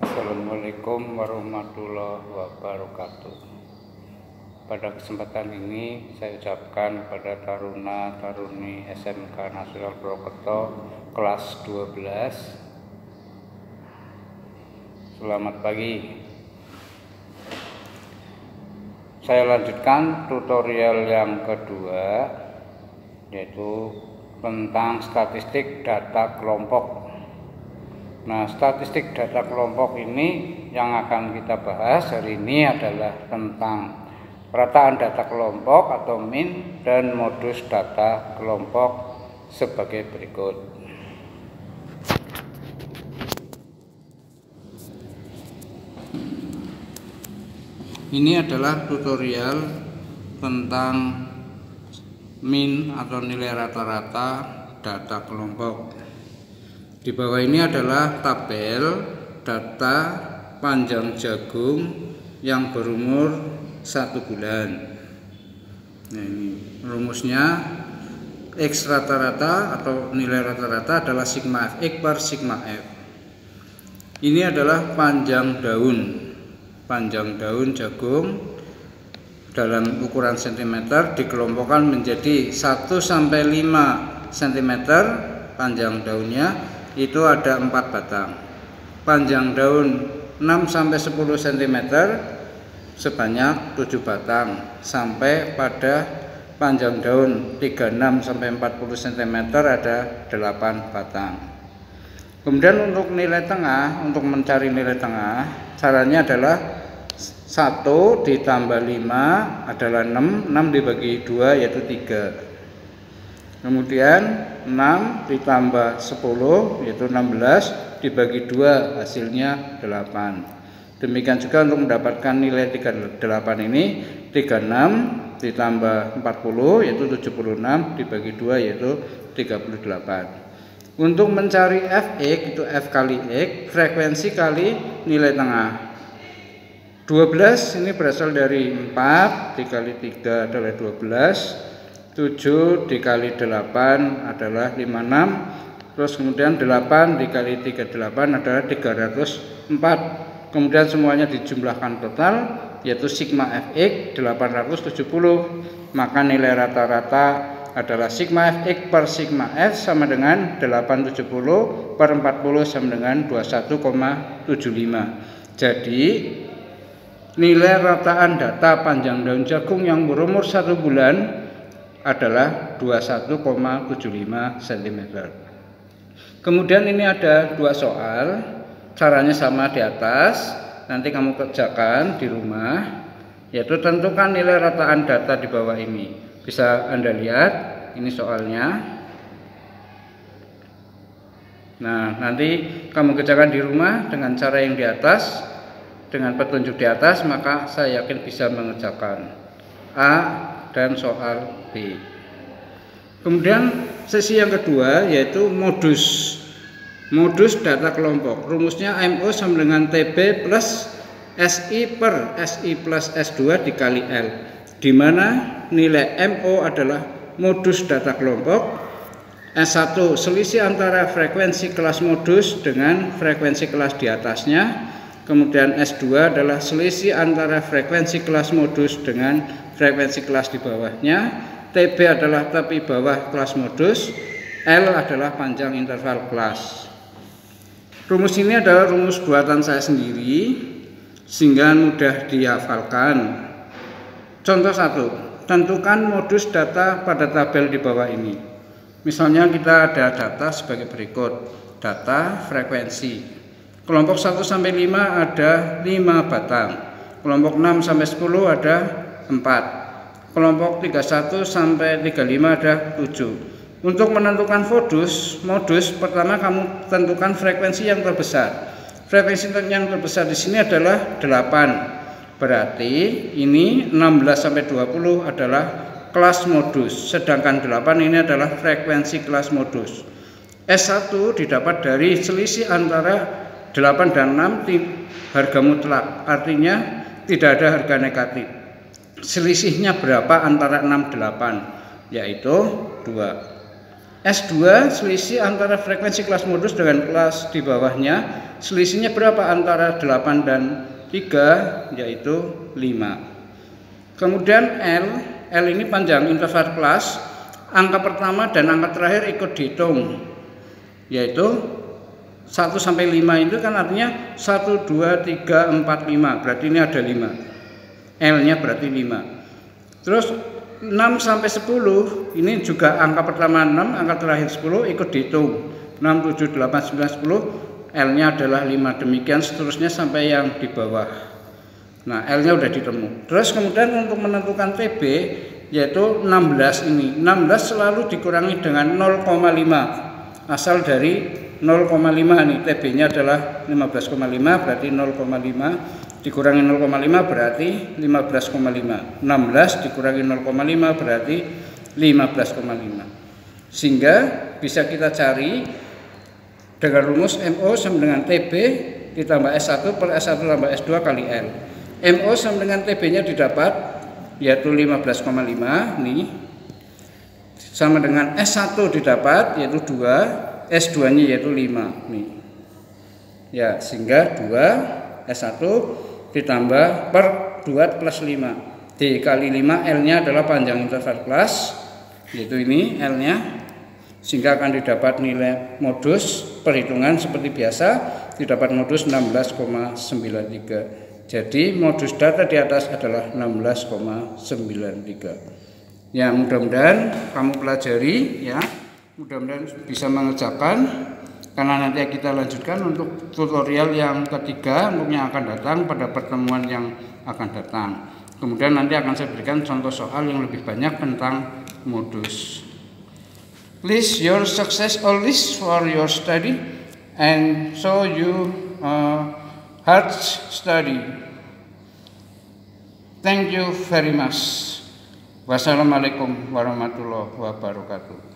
Assalamualaikum warahmatullahi wabarakatuh. Pada kesempatan ini saya ucapkan pada taruna-taruni SMK Nasional Purwokerto kelas 12, selamat pagi. Saya lanjutkan tutorial yang kedua, yaitu tentang statistik data kelompok. Nah, statistik data kelompok ini yang akan kita bahas hari ini adalah tentang rataan data kelompok atau min dan modus data kelompok sebagai berikut. Ini adalah tutorial tentang min atau nilai rata-rata data kelompok. Di bawah ini adalah tabel data panjang jagung yang berumur 1 bulan. Nah, ini rumusnya X rata-rata atau nilai rata-rata adalah sigma Fx per sigma F. Ini adalah panjang daun jagung dalam ukuran cm dikelompokkan menjadi 1 sampai 5 cm. Panjang daunnya itu ada 4 batang. Panjang daun 6 sampai 10 cm sebanyak 7 batang, sampai pada panjang daun 36 sampai 40 cm ada 8 batang. Kemudian untuk nilai tengah, untuk mencari nilai tengah, caranya adalah 1 ditambah 5 adalah 6, 6 dibagi 2 yaitu 3. Kemudian 6 ditambah 10 yaitu 16 dibagi 2 hasilnya 8. Demikian juga untuk mendapatkan nilai 38 ini, 36 ditambah 40 yaitu 76 dibagi 2 yaitu 38. Untuk mencari Fx itu F kali X, frekuensi kali nilai tengah. 12 ini berasal dari 4 dikali 3 adalah 12, 7 dikali 8 adalah 56, terus kemudian 8 dikali 38 adalah 304. Kemudian semuanya dijumlahkan total yaitu sigma Fx 870. Maka nilai rata-rata adalah sigma Fx per sigma F sama dengan 870 per 40 sama dengan 21,75. Jadi nilai rataan data panjang daun jagung yang berumur 1 bulan adalah 21,75 cm. Kemudian ini ada 2 soal, caranya sama di atas, nanti kamu kerjakan di rumah, yaitu tentukan nilai rataan data di bawah ini. Bisa Anda lihat, ini soalnya. Nah, nanti kamu kerjakan di rumah dengan cara yang di atas, dengan petunjuk di atas, maka saya yakin bisa mengerjakan A dan soal B. Kemudian sesi yang kedua yaitu modus data kelompok. Rumusnya MO sama dengan TB plus SI per SI plus S2 dikali L, di mana nilai MO adalah modus data kelompok, S1 selisih antara frekuensi kelas modus dengan frekuensi kelas di atasnya, kemudian S2 adalah selisih antara frekuensi kelas modus dengan frekuensi kelas di bawahnya, TB adalah tepi bawah kelas modus, L adalah panjang interval kelas. Rumus ini adalah rumus buatan saya sendiri sehingga mudah dihafalkan. Contoh 1, tentukan modus data pada tabel di bawah ini. Misalnya kita ada data sebagai berikut. Data frekuensi. Kelompok 1 sampai 5 ada 5 batang. Kelompok 6 sampai 10 ada 4. Kelompok 31 sampai 35 ada 7. Untuk menentukan modus pertama kamu tentukan frekuensi yang terbesar. Frekuensi yang terbesar di sini adalah 8. Berarti ini 16 sampai 20 adalah kelas modus, sedangkan 8 ini adalah frekuensi kelas modus. S1 didapat dari selisih antara 8 dan 6 harga mutlak, artinya tidak ada harga negatif. Selisihnya berapa antara 6 dan 8? Yaitu 2. S2 selisih antara frekuensi kelas modus dengan kelas di bawahnya, selisihnya berapa antara 8 dan 3, yaitu 5. Kemudian L ini panjang interval kelas, angka pertama dan angka terakhir ikut dihitung, yaitu 1 sampai 5 itu kan artinya 1, 2, 3, 4, 5, berarti ini ada 5. L-nya berarti 5. Terus 6 sampai 10 ini juga angka pertama 6, angka terakhir 10 ikut dihitung. 6, 7, 8, 9, 10, L-nya adalah 5. Demikian seterusnya sampai yang di bawah. Nah, L-nya udah ditemu. Terus kemudian untuk menentukan TB yaitu 16 ini. 16 selalu dikurangi dengan 0,5. Asal dari 0,5 nih, TB-nya adalah 15,5, berarti 0,5 dikurangi 0,5 berarti 15,5. 16 dikurangi 0,5 berarti 15,5. Sehingga bisa kita cari dengan rumus MO sama dengan TB ditambah S1 per S1 tambah S2 kali L. MO sama dengan TB-nya didapat yaitu 15,5 nih. Sama dengan S1 didapat yaitu 2, S2-nya yaitu 5 nih. Ya, sehingga 2 S1 ditambah per 2 plus 5 dikali 5, L-nya adalah panjang interval kelas, yaitu ini L-nya, sehingga akan didapat nilai modus perhitungan seperti biasa, didapat modus 16,93. Jadi modus data di atas adalah 16,93. Ya, mudah-mudahan kamu pelajari ya, mudah-mudahan bisa mengerjakan. Karena nanti kita lanjutkan untuk tutorial yang ketiga untuk yang akan datang pada pertemuan yang akan datang. Kemudian nanti akan saya berikan contoh soal yang lebih banyak tentang modus. Please your success always for your study and so you hard study. Thank you very much. Wassalamualaikum warahmatullahi wabarakatuh.